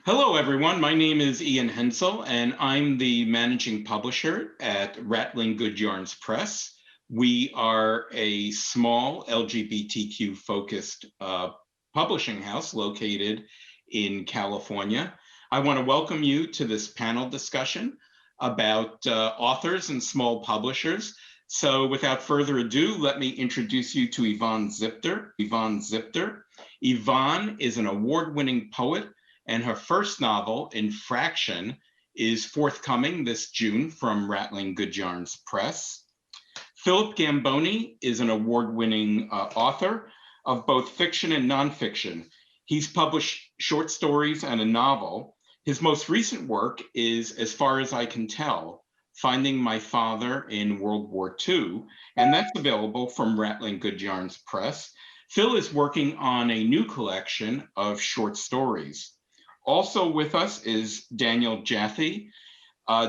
Hello, everyone. My name is Ian Henzel, and I'm the managing publisher at Rattling Good Yarns Press. We are a small LGBTQ focused publishing house located in California. I want to welcome you to this panel discussion about authors and small publishers. So without further ado, let me introduce you to Yvonne Zipter. Yvonne Zipter. Yvonne is an award-winning poet, and her first novel, Infraction, is forthcoming this June from Rattling Good Yarns Press. Philip Gambone is an award-winning author of both fiction and nonfiction. He's published short stories and a novel. His most recent work is As Far as I Can Tell, Finding My Father in World War II, and that's available from Rattling Good Yarns Press. Phil is working on a new collection of short stories. Also with us is Daniel Jaffe.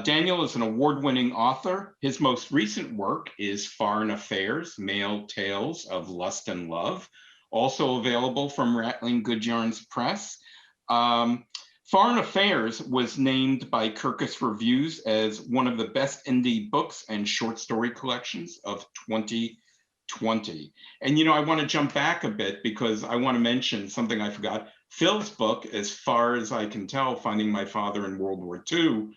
Daniel is an award-winning author. His most recent work is Foreign Affairs, Male Tales of Lust and Love, also available from Rattling Good Yarns Press. Foreign Affairs was named by Kirkus Reviews as one of the best indie books and short story collections of 2020. And I want to jump back a bit because I want to mention something I forgot. Phil's book, As Far as I Can Tell, Finding My Father in World War II,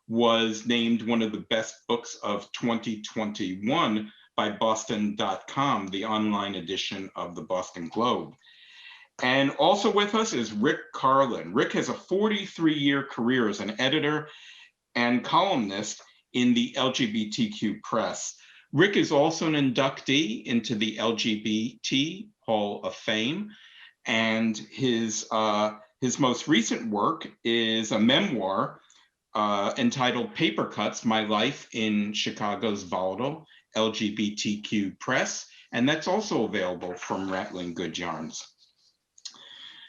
was named one of the best books of 2021 by Boston.com, the online edition of the Boston Globe. And also with us is Rick Karlin. Rick has a 43-year career as an editor and columnist in the LGBTQ press. Rick is also an inductee into the LGBT Hall of Fame. And his most recent work is a memoir entitled Paper Cuts, My Life in Chicago's Volatile LGBTQ Press. And that's also available from Rattling Good Yarns.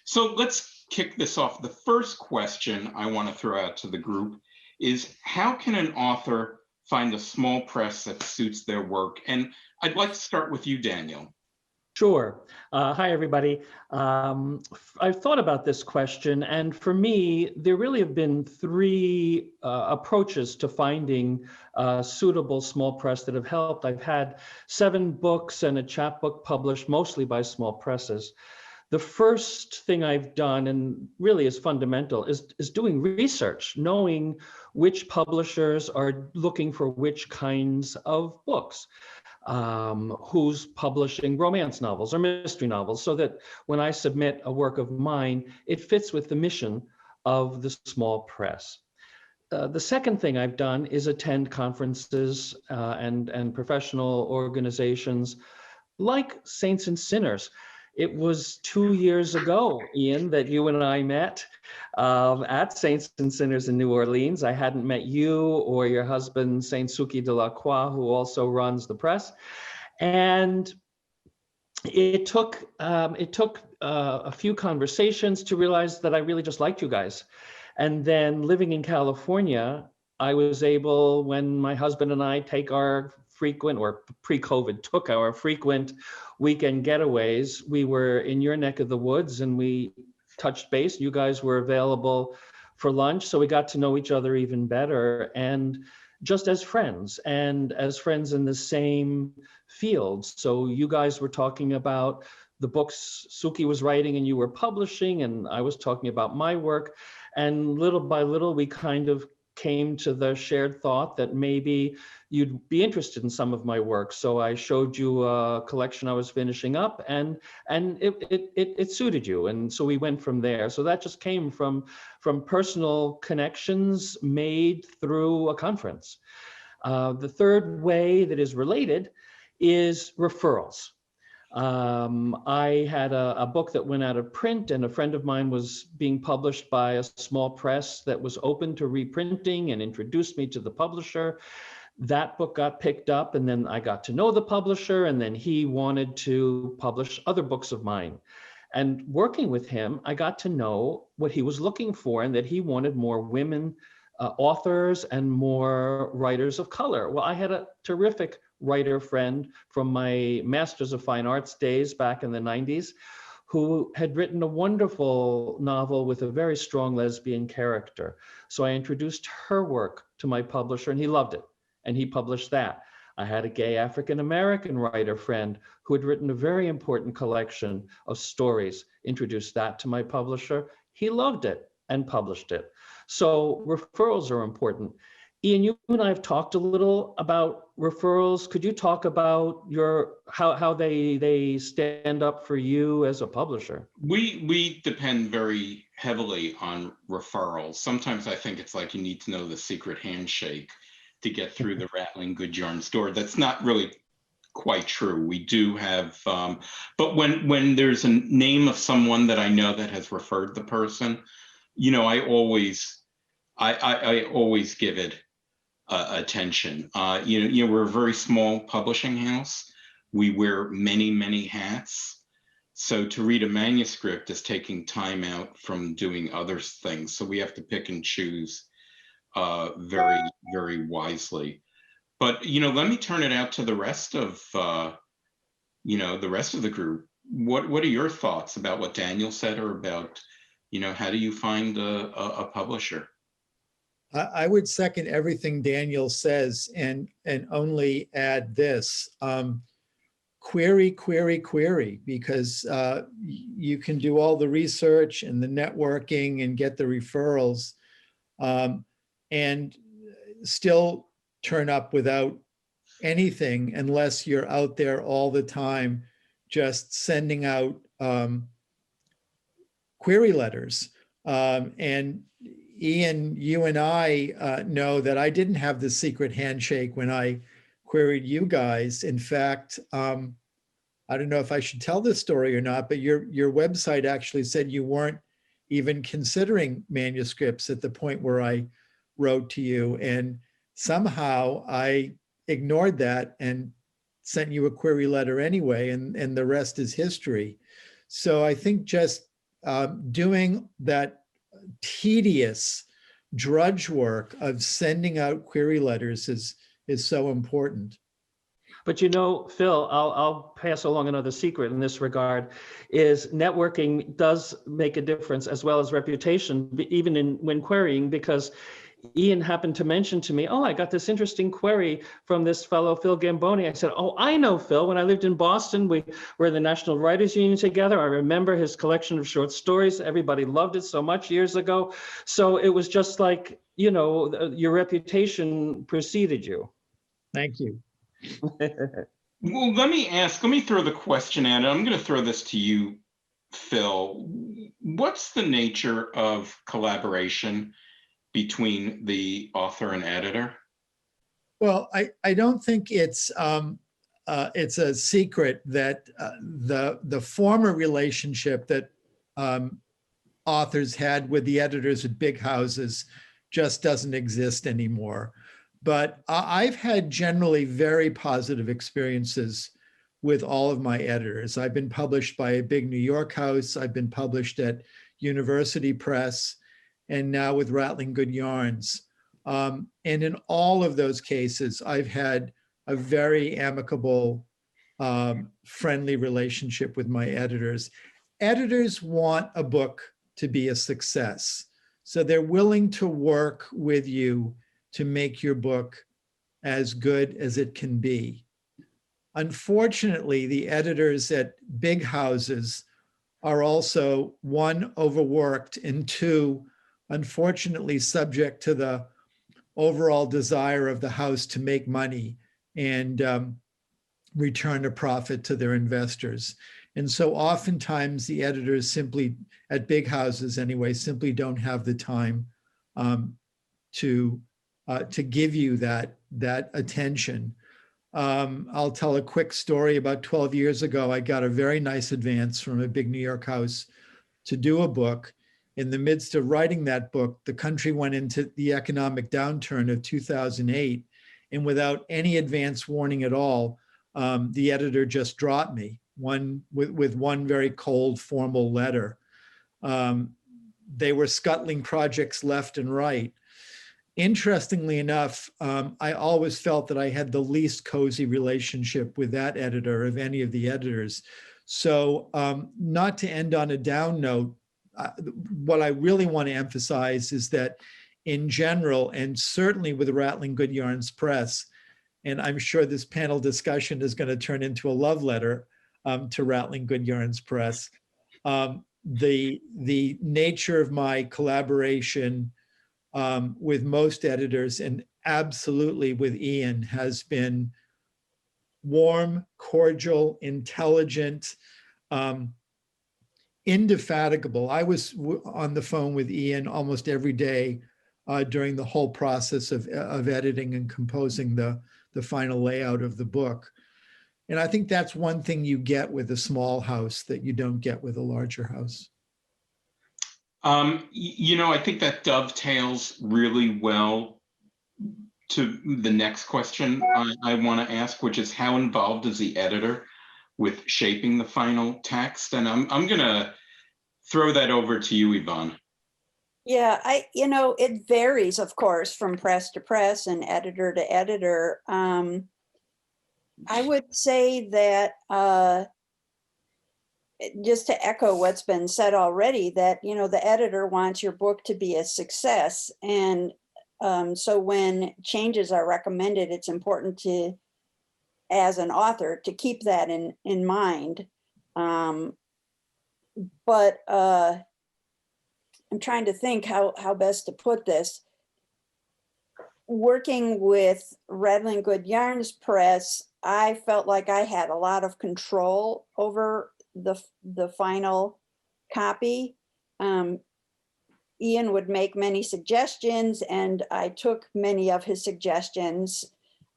So let's kick this off. The first question I want to throw out to the group is, how can an author find a small press that suits their work? And I'd like to start with you, Daniel. Sure. Hi, everybody. I've thought about this question, and for me, there really have been three approaches to finding suitable small press that have helped. I've had 7 books and a chapbook published, mostly by small presses. The first thing I've done, and really is fundamental, is doing research, knowing which publishers are looking for which kinds of books. Who's publishing romance novels or mystery novels, so that when I submit a work of mine, it fits with the mission of the small press. The second thing I've done is attend conferences and professional organizations like Saints and Sinners. It was 2 years ago, Ian, that you and I met at Saints and Sinners in New Orleans. I hadn't met you or your husband, Saint Suki de la Croix, who also runs the press. And it took a few conversations to realize that I really just liked you guys. And then living in California, I was able, when my husband and I take our frequent, or pre-COVID took our frequent weekend getaways, we were in your neck of the woods and we touched base. You guys were available for lunch, so we got to know each other even better, and just as friends, and as friends in the same field. So you guys were talking about the books Suki was writing and you were publishing, and I was talking about my work, and little by little we kind of came to the shared thought that maybe you'd be interested in some of my work. So I showed you a collection I was finishing up, and it suited you. And so we went from there. So that just came from personal connections made through a conference. The third way that is related is referrals. I had a book that went out of print, and a friend of mine was being published by a small press that was open to reprinting and introduced me to the publisher. That book got picked up, and then I got to know the publisher, and then he wanted to publish other books of mine. And working with him, I got to know what he was looking for, and that he wanted more women authors and more writers of color. Well, I had a terrific writer friend from my Masters of Fine Arts days back in the 90s, who had written a wonderful novel with a very strong lesbian character. So I introduced her work to my publisher, and he loved it, and he published that. I had a gay African-American writer friend who had written a very important collection of stories, introduced that to my publisher. He loved it and published it. So referrals are important. Ian, you and I have talked a little about referrals. Could you talk about how they stand up for you as a publisher? We depend very heavily on referrals. Sometimes I think it's like you need to know the secret handshake to get through the Rattling Good Yarns door. That's not really quite true. We do have, but when there's a name of someone that I know that has referred the person, I always give it attention. We're a very small publishing house. We wear many hats. So to read a manuscript is taking time out from doing other things. So we have to pick and choose very, very wisely. But let me turn it out to the rest of the rest of the group. What are your thoughts about what Daniel said, or about how do you find a publisher? I would second everything Daniel says, and only add this: query, because you can do all the research and the networking and get the referrals, and still turn up without anything unless you're out there all the time just sending out query letters. And Ian, you and I know that I didn't have the secret handshake when I queried you guys. In fact, I don't know if I should tell this story or not, but your website actually said you weren't even considering manuscripts at the point where I wrote to you. And somehow I ignored that and sent you a query letter anyway, and the rest is history. So I think just doing that tedious drudge work of sending out query letters is so important. But Phil, I'll pass along another secret in this regard, is networking does make a difference, as well as reputation, even when querying, because Ian happened to mention to me, oh, I got this interesting query from this fellow, Phil Gambone. I said, oh, I know Phil. When I lived in Boston, we were in the National Writers Union together. I remember his collection of short stories. Everybody loved it so much years ago. So it was just like, your reputation preceded you. Thank you. Well, let me throw the question at it. I'm going to throw this to you, Phil. What's the nature of collaboration between the author and editor? Well, I don't think it's a secret that the former relationship that authors had with the editors at big houses just doesn't exist anymore. But I've had generally very positive experiences with all of my editors. I've been published by a big New York house. I've been published at University Press, and now with Rattling Good Yarns. And in all of those cases, I've had a very amicable, friendly relationship with my editors. Editors want a book to be a success. So they're willing to work with you to make your book as good as it can be. Unfortunately, the editors at big houses are also, one, overworked, and two, unfortunately subject to the overall desire of the house to make money and return a profit to their investors. And so oftentimes the editors simply, at big houses anyway, simply don't have the time to give you that attention. I'll tell a quick story. About 12 years ago, I got a very nice advance from a big New York house to do a book. In the midst of writing that book, the country went into the economic downturn of 2008, and without any advance warning at all, the editor just dropped me with one very cold, formal letter. They were scuttling projects left and right. Interestingly enough, I always felt that I had the least cozy relationship with that editor of any of the editors. So not to end on a down note, what I really want to emphasize is that in general, and certainly with Rattling Good Yarns Press, and I'm sure this panel discussion is going to turn into a love letter to Rattling Good Yarns Press. The nature of my collaboration with most editors, and absolutely with Ian, has been warm, cordial, intelligent, indefatigable. I was on the phone with Ian almost every day during the whole process of editing and composing the final layout of the book. And I think that's one thing you get with a small house that you don't get with a larger house. I think that dovetails really well to the next question I want to ask, which is how involved is the editor with shaping the final text? And I'm going to throw that over to you, Yvonne. Yeah, it varies, of course, from press to press and editor to editor. I would say that just to echo what's been said already, that, the editor wants your book to be a success. And so when changes are recommended, it's important to, as an author, to keep that in mind. But I'm trying to think how best to put this. Working with Rattling Good Yarns Press, I felt like I had a lot of control over the final copy. Ian would make many suggestions, and I took many of his suggestions,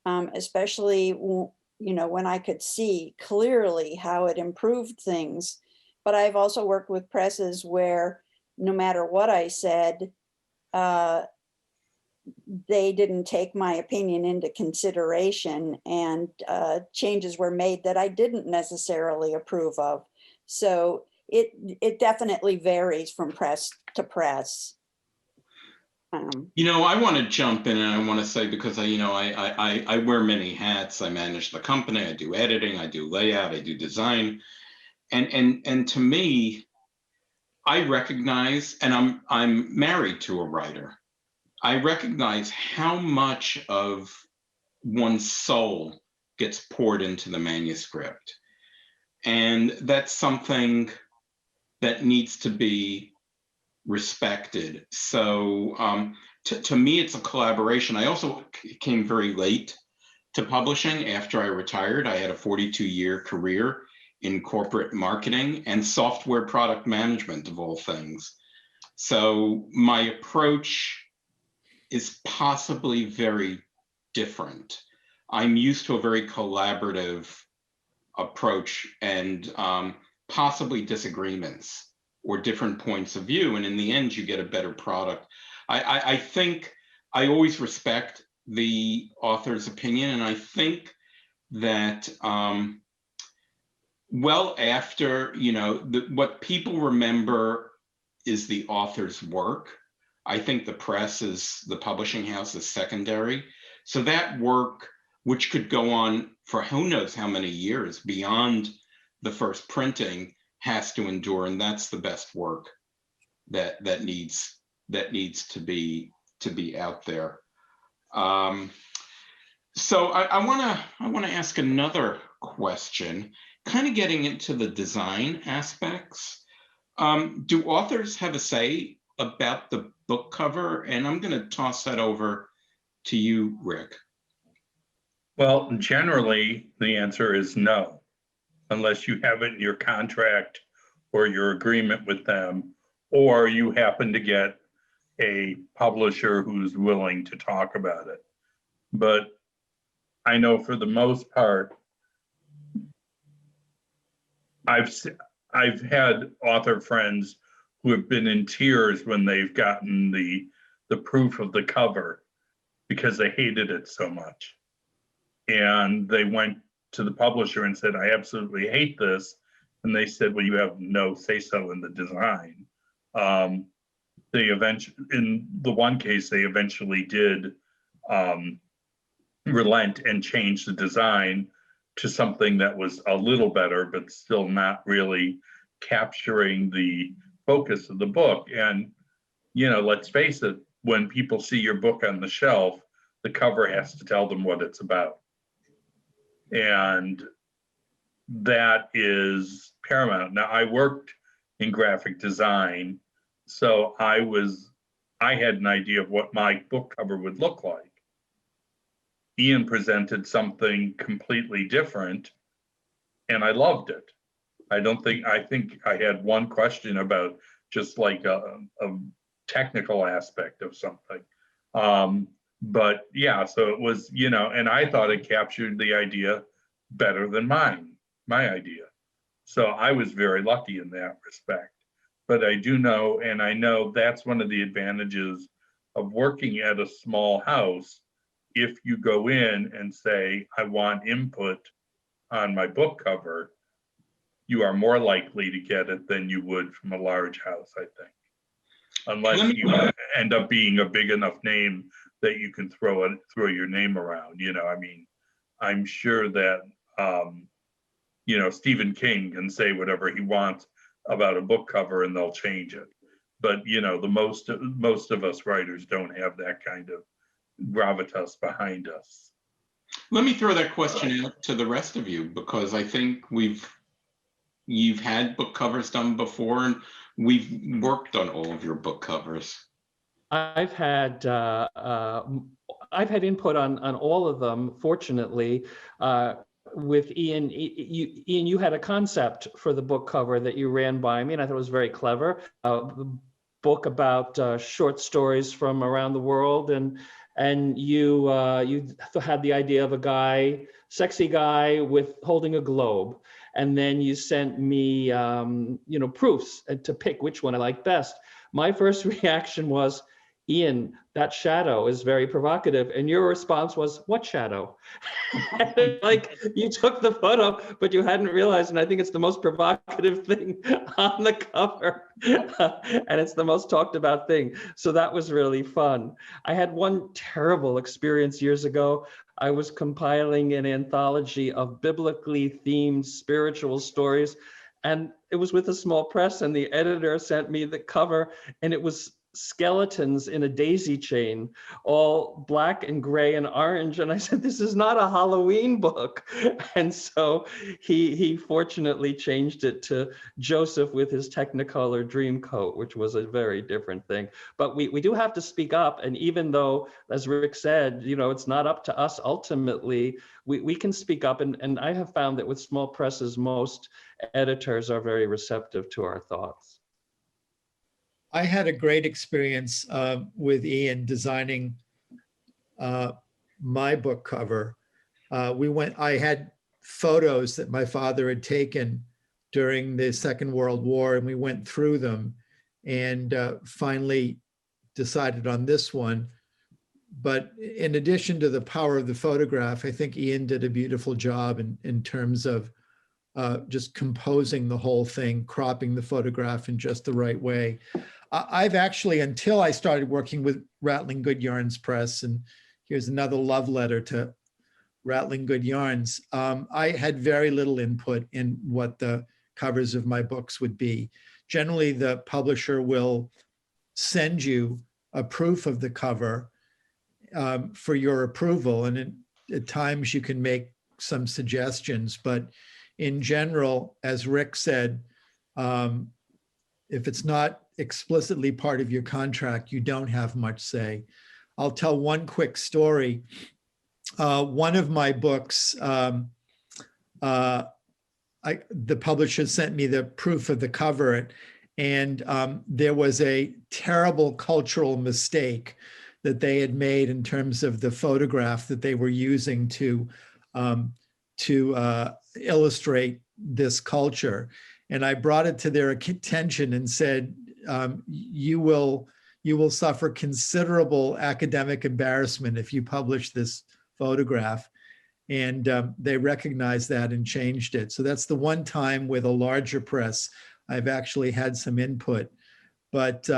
especially when I could see clearly how it improved things. But I've also worked with presses where no matter what I said, they didn't take my opinion into consideration, and changes were made that I didn't necessarily approve of. So it definitely varies from press to press. I want to jump in, and I want to say, because I wear many hats. I manage the company, I do editing, I do layout, I do design, and to me, I recognize, and I'm married to a writer, I recognize how much of one's soul gets poured into the manuscript. And that's something that needs to be respected. So to me, it's a collaboration. I also came very late to publishing. After I retired, I had a 42-year career in corporate marketing and software product management, of all things. So my approach is possibly very different. I'm used to a very collaborative approach, and possibly disagreements or different points of view. And in the end, you get a better product. I think I always respect the author's opinion. And I think that well after, what people remember is the author's work. I think the press is, the publishing house is secondary. So that work, which could go on for who knows how many years beyond the first printing, has to endure, and that's the best work that needs to be out there. So I want to ask another question, kind of getting into the design aspects. Do authors have a say about the book cover? And I'm going to toss that over to you, Rick. Well, generally, the answer is no, unless you have it in your contract or your agreement with them, or you happen to get a publisher who's willing to talk about it. But I know for the most part, I've had author friends who have been in tears when they've gotten the proof of the cover because they hated it so much. And they went to the publisher and said, I absolutely hate this. And they said, well, you have no say-so in the design. They eventually, in the one case, they eventually did relent and change the design, to something that was a little better, but still not really capturing the focus of the book. And, you know, let's face it, when people see your book on the shelf, the cover has to tell them what it's about. And that is paramount. Now, I worked in graphic design, so I had an idea of what my book cover would look like. Ian presented something completely different, and I loved it. I think I had one question about just like a technical aspect of something. But yeah, so it was, you know, and I thought it captured the idea better than my idea. So I was very lucky in that respect. But I do know, and I know that's one of the advantages of working at a small house. If you go in and say, I want input on my book cover, you are more likely to get it than you would from a large house, I think. Unless you end up being a big enough name that you can throw your name around. You know, I mean, I'm sure that, you know, Stephen King can say whatever he wants about a book cover and they'll change it. But, you know, the most of us writers don't have that kind of gravitas behind us. Let me throw that question out to the rest of you, because I think you've had book covers done before, and we've worked on all of your book covers. I've had input on all of them, fortunately. With Ian, Ian, you had a concept for the book cover that you ran by me, and I thought it was very clever. The book about short stories from around the world, and you had the idea of a guy, sexy guy with holding a globe, and then you sent me you know, proofs to pick which one I liked best. My first reaction was, Ian, that shadow is very provocative. And your response was, what shadow? Like, you took the photo, but you hadn't realized, and I think it's the most provocative thing on the cover. And it's the most talked about thing. So that was really fun. I had one terrible experience years ago. I was compiling an anthology of biblically themed spiritual stories, and it was with a small press, and the editor sent me the cover, and it was skeletons in a daisy chain, all black and gray and orange. And I said, this is not a Halloween book. And so he fortunately changed it to Joseph with his Technicolor dream coat, which was a very different thing. But we do have to speak up. And even though, as Rick said, you know, it's not up to us ultimately, we can speak up. And I have found that with small presses, most editors are very receptive to our thoughts. I had a great experience with Ian designing my book cover. I had photos that my father had taken during the Second World War, and we went through them and finally decided on this one. But in addition to the power of the photograph, I think Ian did a beautiful job in terms of just composing the whole thing, cropping the photograph in just the right way. I've actually, until I started working with Rattling Good Yarns Press, and here's another love letter to Rattling Good Yarns, I had very little input in what the covers of my books would be. Generally, the publisher will send you a proof of the cover for your approval, and at times you can make some suggestions, but in general, as Rick said, if it's not explicitly part of your contract, you don't have much say. I'll tell one quick story. One of my books, the publisher sent me the proof of the cover, and there was a terrible cultural mistake that they had made in terms of the photograph that they were using to illustrate this culture. And I brought it to their attention and said, you will suffer considerable academic embarrassment if you publish this photograph. And they recognized that and changed it. So that's the one time with a larger press I've actually had some input. But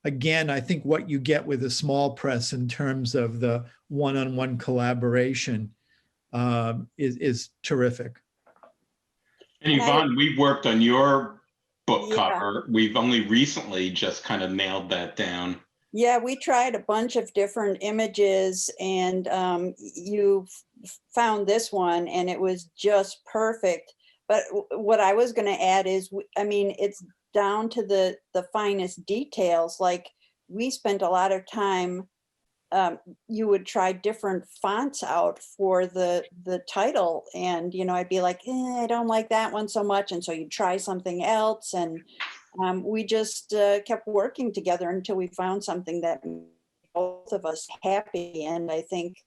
again, I think what you get with a small press in terms of the one-on-one collaboration is terrific. And Yvonne, we worked on your book Yeah. cover. We've only recently just kind of nailed that down. Yeah, we tried a bunch of different images, and you found this one, and it was just perfect. But what I was going to add is, I mean, it's down to the finest details. Like, we spent a lot of time. You would try different fonts out for the title, and I'd be like, I don't like that one so much, and so you'd try something else, and we just kept working together until we found something that made both of us happy, and I think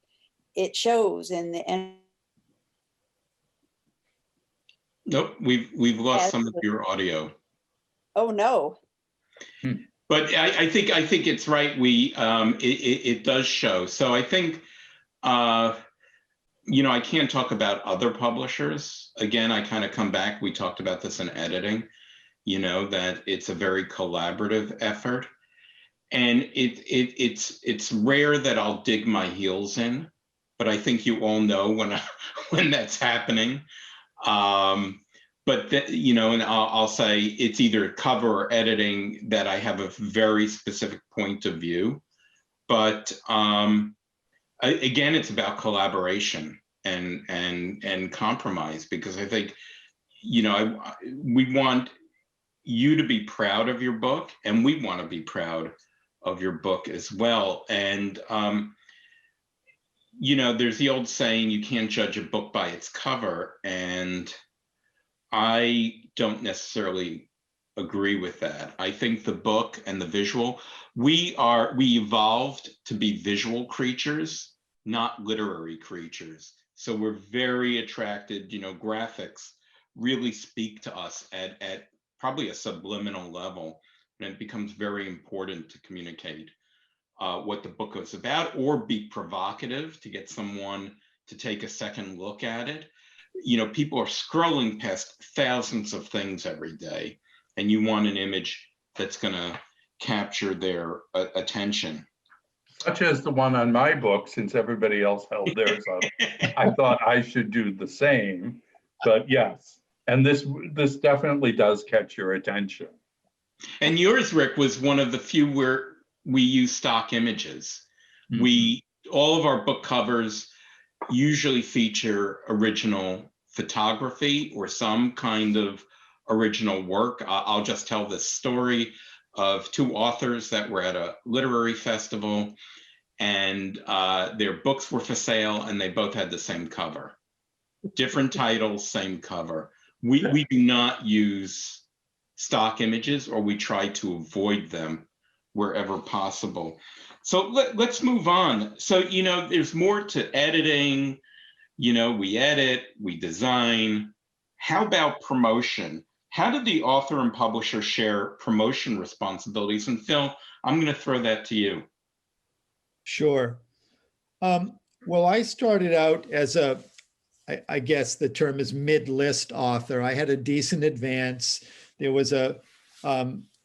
it shows in the end. Nope, we've lost some of your audio. Oh no. But I think it's right. It does show. So I think I can't talk about other publishers. Again, I kind of come back. We talked about this in editing. That it's a very collaborative effort, and it's rare that I'll dig my heels in, but I think you all know when that's happening. But and I'll say it's either cover or editing that I have a very specific point of view. But again, it's about collaboration and compromise, because I think we want you to be proud of your book, and we want to be proud of your book as well. And there's the old saying, you can't judge a book by its cover, and I don't necessarily agree with that. I think the book and the visual, we evolved to be visual creatures, not literary creatures. So we're very attracted, graphics really speak to us at probably a subliminal level, and it becomes very important to communicate what the book is about, or be provocative to get someone to take a second look at it. People are scrolling past thousands of things every day, and you want an image that's going to capture their attention. Such as the one on my book, since everybody else held theirs up. I thought I should do the same, but yes. And this definitely does catch your attention. And yours, Rick, was one of the few where we use stock images. Mm-hmm. All of our book covers usually feature original photography or some kind of original work. I'll just tell this story of two authors that were at a literary festival, and their books were for sale, and they both had the same cover. Different titles, same cover. We do not use stock images, or we try to avoid them wherever possible. So let's move on. So, there's more to editing. We edit, we design. How about promotion? How did the author and publisher share promotion responsibilities? And Phil, I'm going to throw that to you. Sure. Well, I started out as I guess the term is mid-list author. I had a decent advance. There was a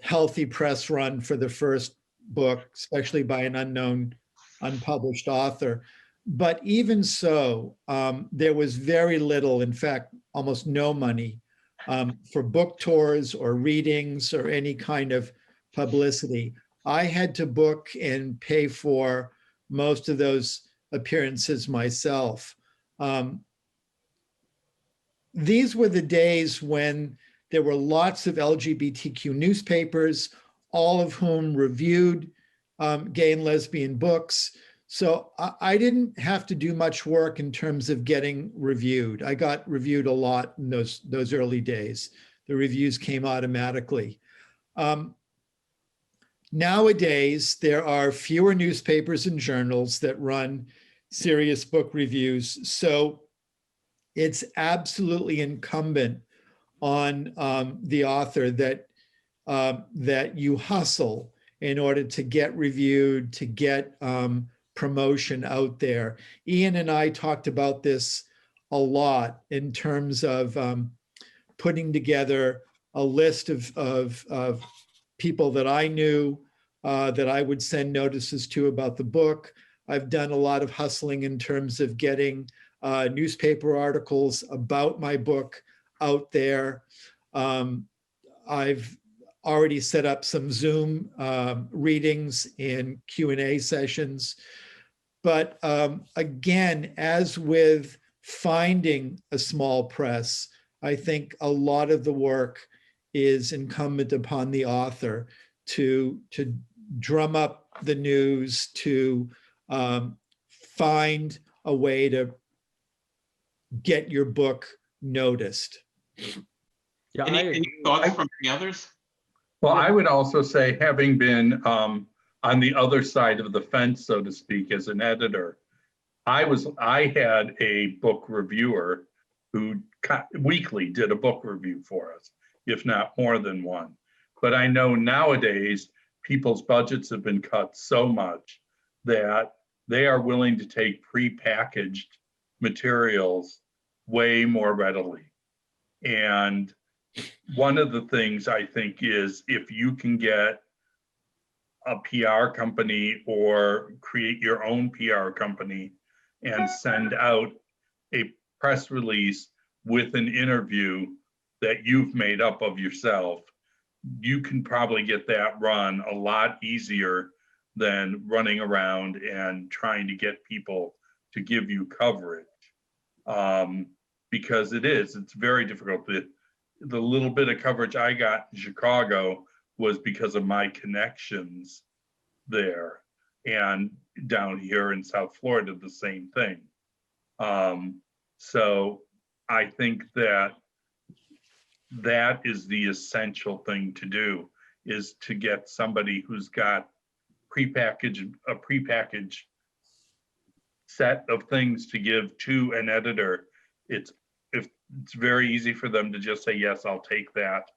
healthy press run for the first book, especially by an unknown, unpublished author. But even so, there was very little, in fact, almost no money for book tours or readings or any kind of publicity. I had to book and pay for most of those appearances myself. These were the days when there were lots of LGBTQ newspapers, all of whom reviewed gay and lesbian books. So I didn't have to do much work in terms of getting reviewed. I got reviewed a lot in those early days. The reviews came automatically. Nowadays, there are fewer newspapers and journals that run serious book reviews. So it's absolutely incumbent on the author that you hustle in order to get reviewed, to get promotion out there. Ian and I talked about this a lot in terms of putting together a list of people that I knew that I would send notices to about the book. I've done a lot of hustling in terms of getting newspaper articles about my book out there. I've already set up some Zoom readings and Q&A sessions. But again, as with finding a small press, I think a lot of the work is incumbent upon the author to drum up the news, to find a way to get your book noticed. Yeah, Any thoughts from the others? Well, I would also say, having been on the other side of the fence, so to speak, as an editor, I had a book reviewer who weekly did a book review for us, if not more than one. But I know nowadays people's budgets have been cut so much that they are willing to take prepackaged materials way more readily. And one of the things I think is, if you can get a PR company or create your own PR company and send out a press release with an interview that you've made up of yourself, you can probably get that run a lot easier than running around and trying to get people to give you coverage. Because it's very difficult. The little bit of coverage I got in Chicago was because of my connections there, and down here in South Florida, the same thing. So I think that is the essential thing to do, is to get somebody who's got a prepackaged set of things to give to an editor. It's very easy for them to just say, yes, I'll take that,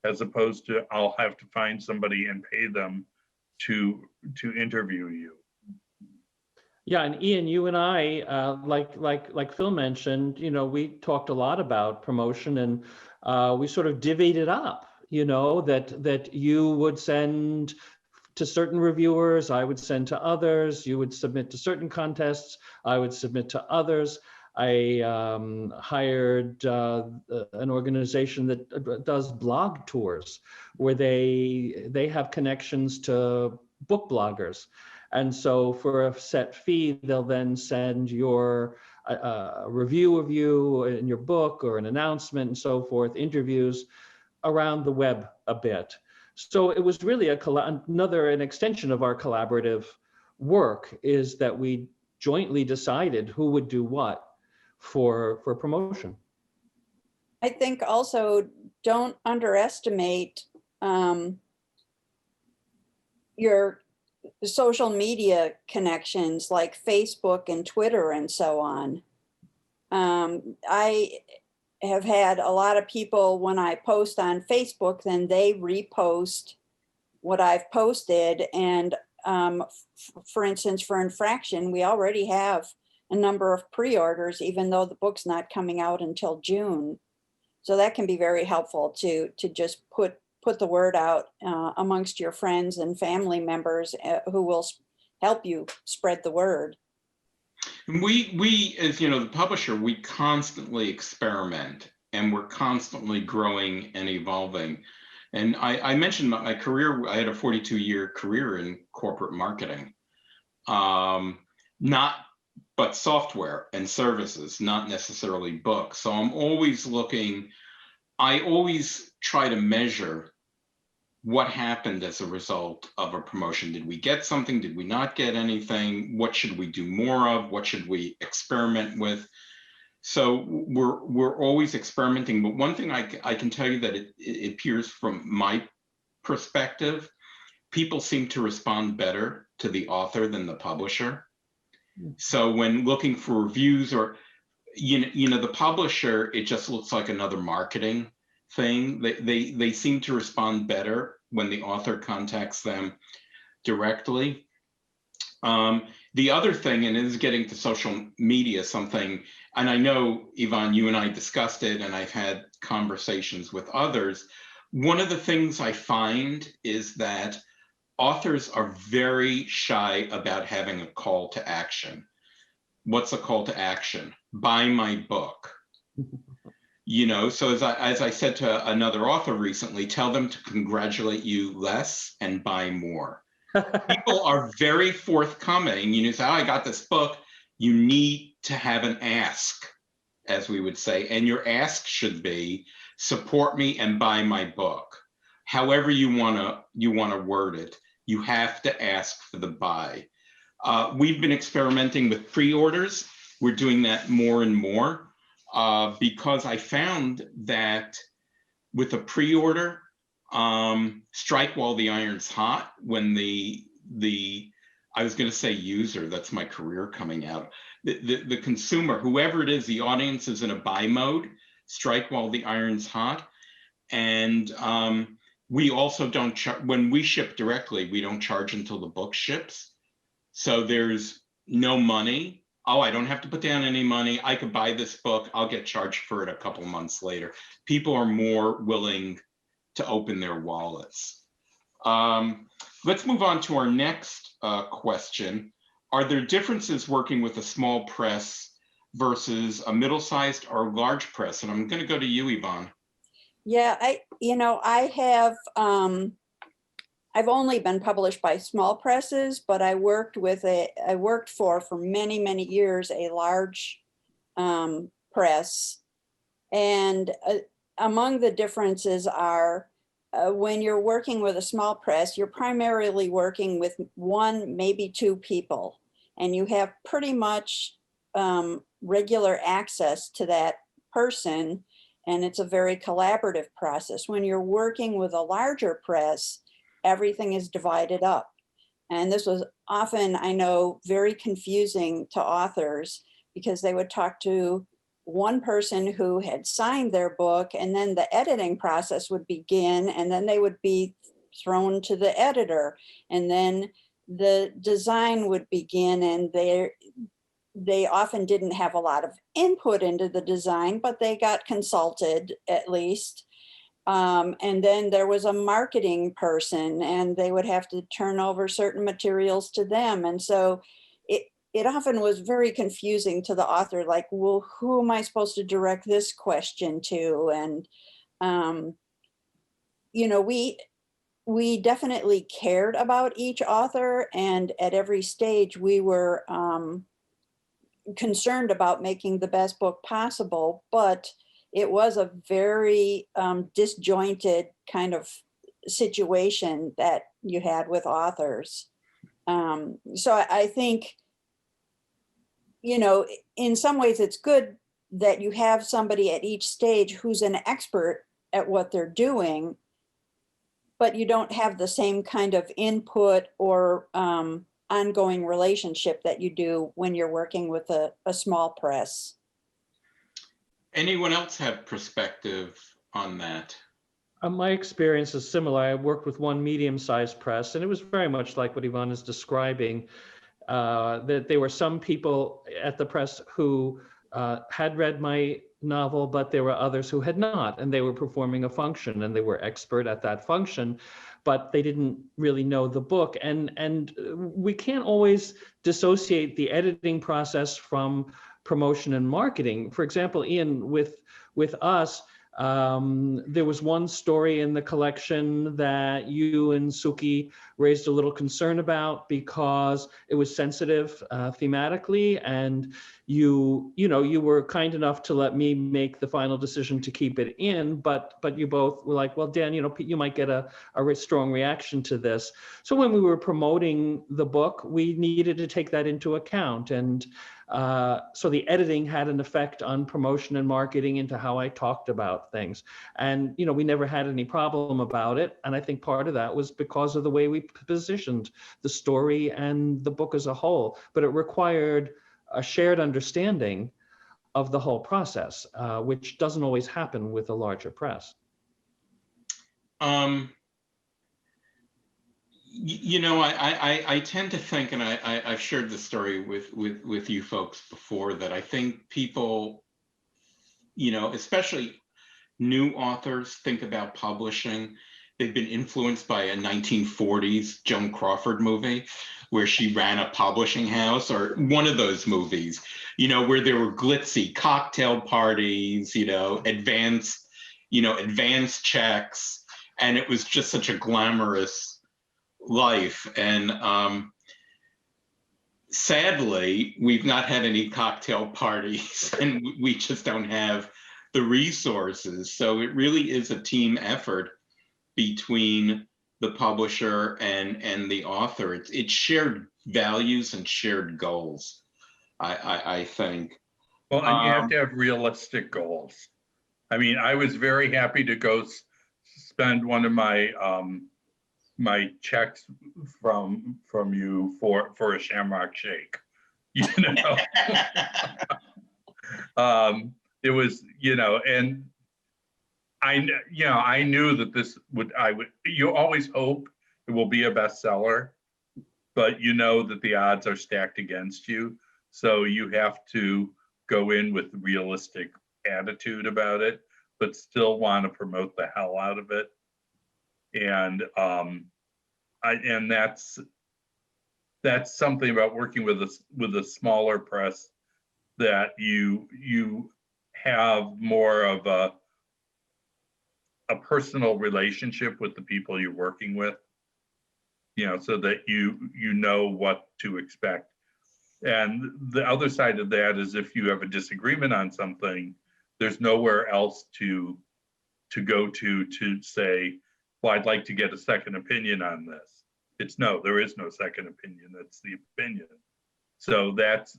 as opposed to I'll have to find somebody and pay them to interview you. Yeah, and Ian, you and I, like Phil mentioned, we talked a lot about promotion, and we sort of divvied it up. That you would send to certain reviewers, I would send to others. You would submit to certain contests, I would submit to others. I hired an organization that does blog tours, where they have connections to book bloggers. And so for a set fee, they'll then send your review of you in your book, or an announcement and so forth, interviews around the web a bit. So it was really an extension of our collaborative work, is that we jointly decided who would do what for promotion. I think also, don't underestimate your social media connections, like Facebook and Twitter and so on. I have had a lot of people, when I post on Facebook, then they repost what I've posted. And for instance, for Infraction, we already have a number of pre-orders, even though the book's not coming out until June. So that can be very helpful to just put the word out amongst your friends and family members who will help you spread the word. We, as the publisher, we constantly experiment, and we're constantly growing and evolving. And I mentioned my career. I had a 42-year career in corporate marketing, but software and services, not necessarily books. So I'm always looking. I always try to measure what happened as a result of a promotion. Did we get something? Did we not get anything? What should we do more of? What should we experiment with? So we're always experimenting. But one thing I can tell you that it appears from my perspective, people seem to respond better to the author than the publisher. So when looking for reviews, or the publisher, it just looks like another marketing thing. They seem to respond better when the author contacts them directly. The other thing, and it is getting to social media, something, and I know, Yvonne, you and I discussed it, and I've had conversations with others. One of the things I find is that authors are very shy about having a call to action. what's a call to action? Buy my book. You know, so as I said to another author recently, tell them to congratulate you less and buy more. People are very forthcoming. You know, say, oh, I got this book. You need to have an ask, as we would say, and your ask should be support me and buy my book. However you wanna word it, you have to ask for the buy. We've been experimenting with pre-orders. We're doing that more and more. Because I found that with a pre-order, strike while the iron's hot. When I was going to say user, that's my career coming out. The consumer, whoever it is, the audience is in a buy mode. Strike while the iron's hot, and we also don't when we ship directly. We don't charge until the book ships, so there's no money. Oh, I don't have to put down any money. I could buy this book. I'll get charged for it a couple months later. People are more willing to open their wallets. Let's move on to our next question. Are there differences working with a small press versus a middle-sized or large press? And I'm going to go to you, Yvonne. Yeah, I have, I've only been published by small presses, but I worked for many, many years, a large press. And among the differences are when you're working with a small press, you're primarily working with one, maybe two people, and you have pretty much regular access to that person. And it's a very collaborative process. When you're working with a larger press, everything is divided up. And this was often, I know, very confusing to authors because they would talk to one person who had signed their book, and then the editing process would begin, and then they would be thrown to the editor, and then the design would begin, and they often didn't have a lot of input into the design, but they got consulted at least. And then there was a marketing person, and they would have to turn over certain materials to them. And so it often was very confusing to the author, like, well, who am I supposed to direct this question to? And, we definitely cared about each author, and at every stage we were concerned about making the best book possible, but it was a very disjointed kind of situation that you had with authors. So I think, in some ways it's good that you have somebody at each stage who's an expert at what they're doing, but you don't have the same kind of input or ongoing relationship that you do when you're working with a small press. Anyone else have perspective on that? My experience is similar. I worked with one medium-sized press, and it was very much like what Yvonne is describing, that there were some people at the press who had read my novel, but there were others who had not, and they were performing a function, and they were expert at that function, but they didn't really know the book. And we can't always dissociate the editing process from promotion and marketing. For example, Ian, with us, there was one story in the collection that you and Suki raised a little concern about because it was sensitive thematically, and you were kind enough to let me make the final decision to keep it in, but you both were like, well, Dan, you might get a strong reaction to this. So when we were promoting the book, we needed to take that into account, and so the editing had an effect on promotion and marketing into how I talked about things. And, we never had any problem about it. And I think part of that was because of the way we positioned the story and the book as a whole. But it required a shared understanding of the whole process, which doesn't always happen with a larger press. I tend to think, and I've shared this story with you folks before, that I think people, especially new authors, think about publishing they've been influenced by a 1940s Joan Crawford movie where she ran a publishing house, or one of those movies, you know, where there were glitzy cocktail parties, you know, advanced checks, and it was just such a glamorous life. And sadly, we've not had any cocktail parties, and we just don't have the resources. So it really is a team effort between the publisher and the author. It's shared values and shared goals, I think. Well, and you have to have realistic goals. I mean, I was very happy to go spend one of my my checks from you for a Shamrock Shake. You know, it was, you know, and I knew that this would, you always hope it will be a bestseller, but you know that the odds are stacked against you. So you have to go in with a realistic attitude about it, but still want to promote the hell out of it. And that's something about working with a smaller press, that you have more of a personal relationship with the people you're working with, you know, so that you know what to expect. And the other side of that is, if you have a disagreement on something, there's nowhere else to go to say, well, I'd like to get a second opinion on this. There is no second opinion. That's the opinion. So that's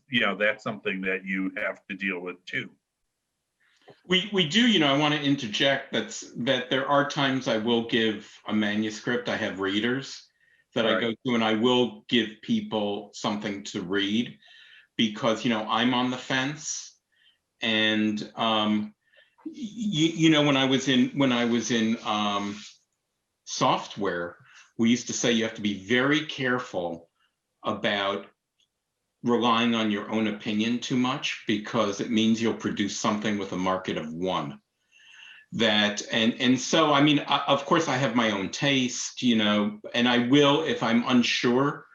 something that you have to deal with too. We do, you know, I want to interject that there are times I will give a manuscript. I have readers that I go to, and I will give people something to read, because, you know, I'm on the fence. And you know, when I was in software, we used to say you have to be very careful about relying on your own opinion too much, because it means you'll produce something with a market of one. And so, I mean, of course I have my own taste, you know, and I will, if I'm unsure,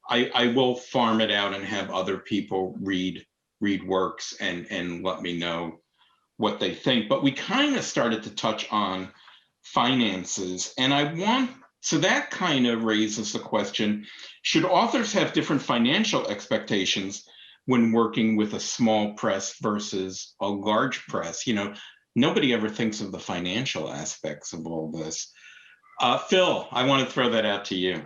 I will farm it out and have other people read works and let me know what they think. But we kind of started to touch on finances, and so that kind of raises the question, should authors have different financial expectations when working with a small press versus a large press? You know, nobody ever thinks of the financial aspects of all this. Phil, I want to throw that out to you.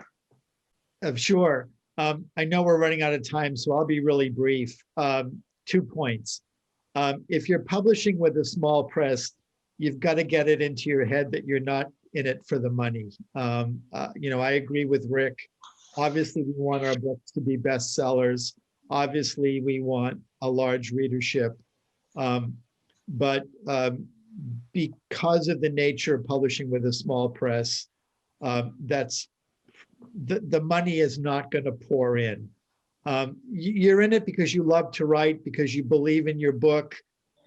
Sure. I know we're running out of time, so I'll be really brief. 2 points. If you're publishing with a small press, you've got to get it into your head that you're not in it for the money. You know, I agree with Rick. Obviously, we want our books to be bestsellers. Obviously, we want a large readership. But because of the nature of publishing with a small press, that's the money is not going to pour in. You're in it because you love to write, because you believe in your book,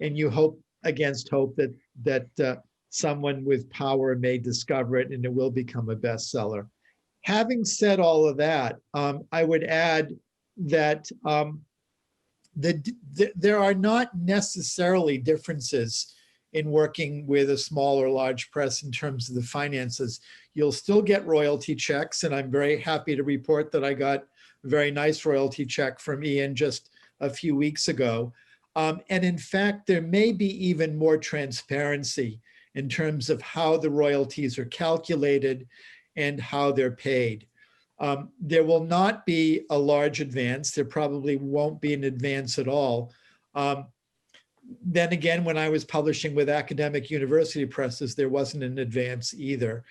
and you hope against hope that someone with power may discover it and it will become a bestseller. Having said all of that, I would add that there are not necessarily differences in working with a small or large press in terms of the finances. You'll still get royalty checks, and I'm very happy to report that I got a very nice royalty check from Ian just a few weeks ago. And in fact, there may be even more transparency in terms of how the royalties are calculated and how they're paid. There will not be a large advance. There probably won't be an advance at all. Then again, when I was publishing with academic university presses, there wasn't an advance either.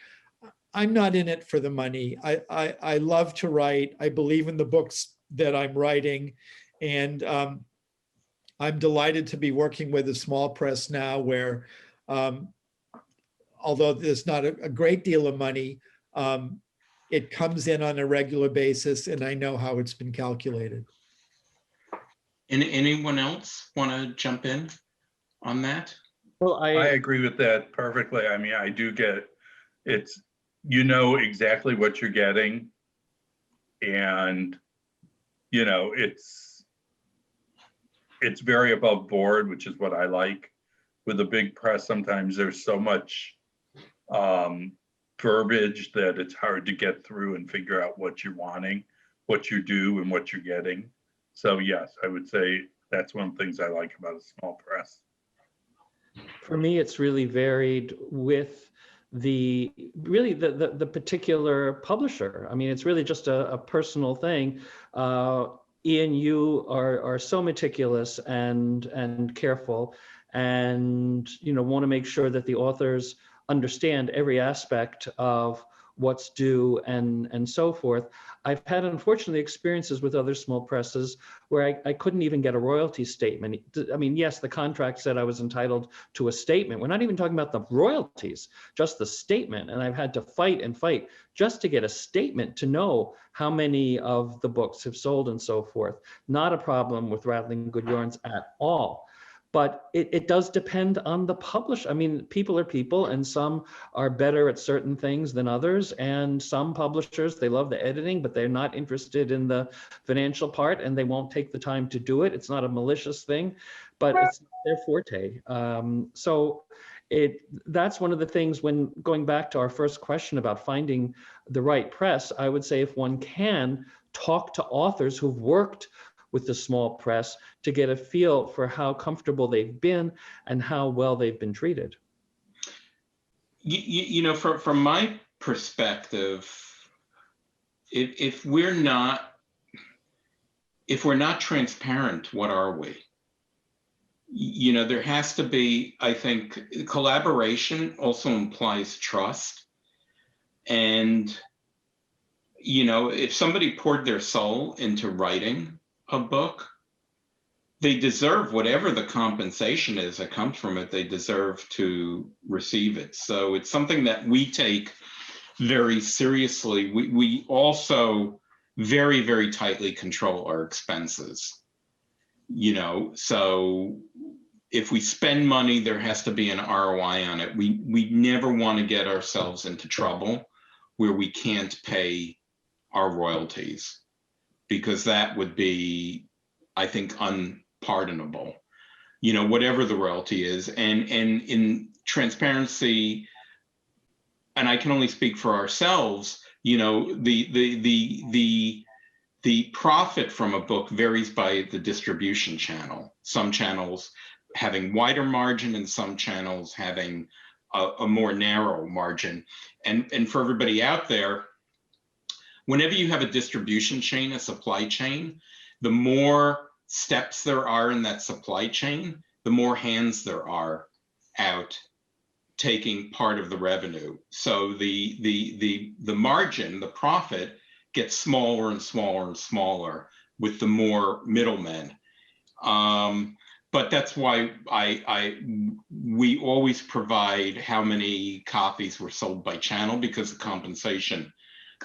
I'm not in it for the money. I love to write. I believe in the books that I'm writing. And I'm delighted to be working with a small press now where, although there's not a great deal of money, it comes in on a regular basis, and I know how it's been calculated. And anyone else want to jump in on that? Well, I agree with that perfectly. I mean, I do get it's you know exactly what you're getting, and it's very above board, which is what I like. With a big press, sometimes there's so much verbiage that it's hard to get through and figure out what you're wanting, what you do, and what you're getting. So yes, I would say that's one of the things I like about a small press. For me, it's really varied with the particular publisher. I mean, it's really just a personal thing. Ian, you are so meticulous and careful, and want to make sure that the authors understand every aspect of what's due and so forth. I've had, unfortunately, experiences with other small presses where I couldn't even get a royalty statement. I mean, yes, the contract said I was entitled to a statement. We're not even talking about the royalties, just the statement. And I've had to fight and fight just to get a statement to know how many of the books have sold and so forth. Not a problem with Rattling Good Yarns at all. But it does depend on the publisher. I mean, people are people, and some are better at certain things than others. And some publishers, they love the editing, but they're not interested in the financial part, and they won't take the time to do it. It's not a malicious thing, but it's not their forte. That's one of the things, when going back to our first question about finding the right press, I would say if one can, talk to authors who've worked with the small press to get a feel for how comfortable they've been and how well they've been treated. From my perspective, if we're not transparent, what are we? There has to be, I think, collaboration also implies trust. And, if somebody poured their soul into writing a book, they deserve whatever the compensation is that comes from it. They deserve to receive it. So it's something that we take very seriously. We also very, very tightly control our expenses. So if we spend money, there has to be an ROI on it. We never want to get ourselves into trouble where we can't pay our royalties, because that would be, I think, unpardonable, whatever the royalty is. And in transparency, and I can only speak for ourselves, the profit from a book varies by the distribution channel. Some channels having wider margin and some channels having a more narrow margin. And for everybody out there, whenever you have a distribution chain, a supply chain, the more steps there are in that supply chain, the more hands there are out taking part of the revenue. So the margin, the profit, gets smaller and smaller and smaller with the more middlemen. But that's why we always provide how many copies were sold by channel, because the compensation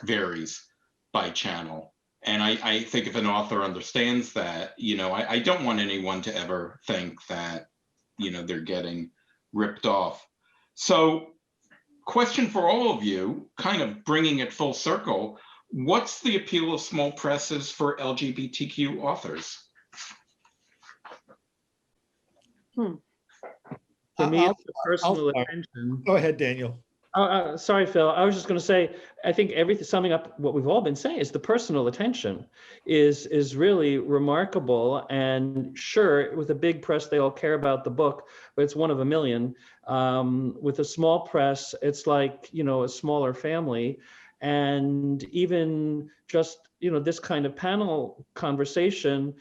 varies by channel. And I think if an author understands that, I don't want anyone to ever think that, they're getting ripped off. So, question for all of you, kind of bringing it full circle, what's the appeal of small presses for LGBTQ authors? For me, it's the personal attention. Go ahead, Daniel. Sorry, Phil. I was just going to say, I think everything, summing up what we've all been saying, is the personal attention is really remarkable. And sure, with a big press, they all care about the book, but it's one of a million. With a small press, it's like, a smaller family. And even just, this kind of panel conversation,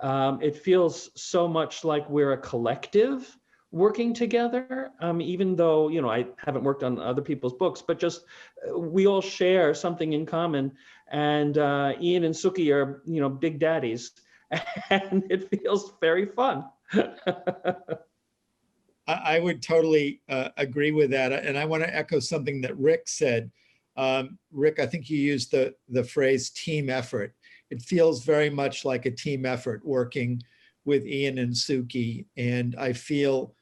it feels so much like we're a collective working together, even though, I haven't worked on other people's books, but just we all share something in common. And Ian and Suki are, big daddies, and it feels very fun. I would totally agree with that. And I want to echo something that Rick said. Rick, I think you used the phrase team effort. It feels very much like a team effort working with Ian and Suki. And I feel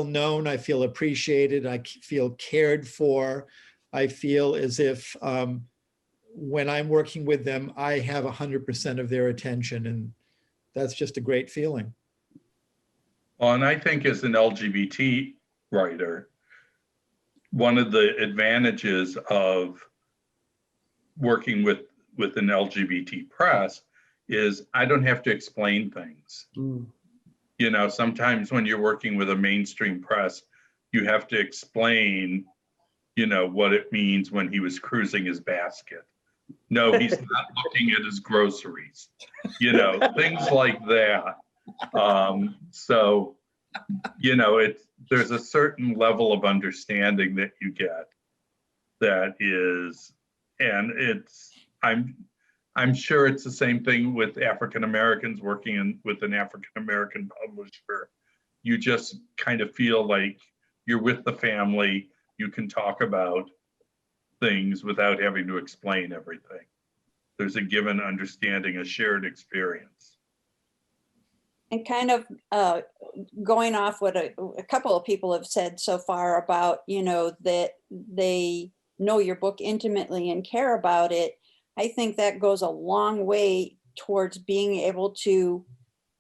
known, I feel appreciated, I feel cared for. I feel as if when I'm working with them, I have 100% of their attention, and that's just a great feeling. Well, and I think as an LGBT writer, one of the advantages of working with an LGBT press is I don't have to explain things. Mm. You know, sometimes when you're working with a mainstream press, you have to explain, you know, what it means when he was cruising his basket. No, he's not looking at his groceries, you know, things like that. So, you know, there's a certain level of understanding that you get that is, and I'm sure it's the same thing with African Americans working with an African American publisher. You just kind of feel like you're with the family. You can talk about things without having to explain everything. There's a given understanding, a shared experience. And kind of going off what a couple of people have said so far about, you know, that they know your book intimately and care about it. I think that goes a long way towards being able to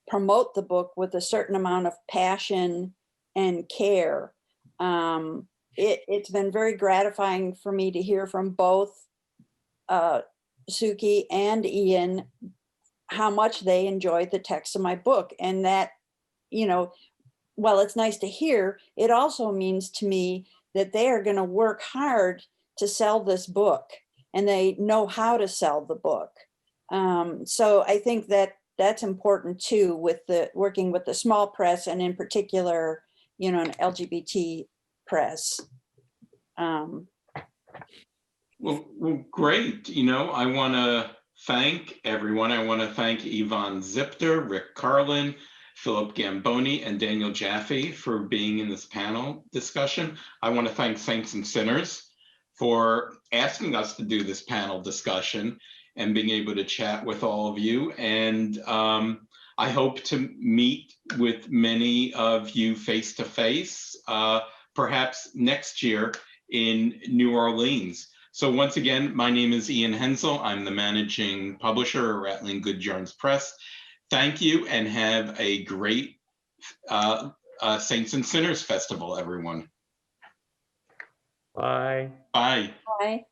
promote the book with a certain amount of passion and care. It's been very gratifying for me to hear from both Suki and Ian how much they enjoyed the text of my book. And that, you know, while it's nice to hear, it also means to me that they are going to work hard to sell this book, and they know how to sell the book. So I think that that's important too, with the working with the small press, and in particular, you know, an LGBT press. Well, great. You know, I want to thank everyone. I want to thank Yvonne Zipter, Rick Karlin, Philip Gambone, and Daniel Jaffe for being in this panel discussion. I want to thank Saints and Sinners for asking us to do this panel discussion and being able to chat with all of you. And I hope to meet with many of you face to face, perhaps next year in New Orleans. So once again, my name is Ian Henzel. I'm the managing publisher at Rattling Good Yarns Press. Thank you, and have a great Saints and Sinners Festival, everyone. Bye. Bye. Bye.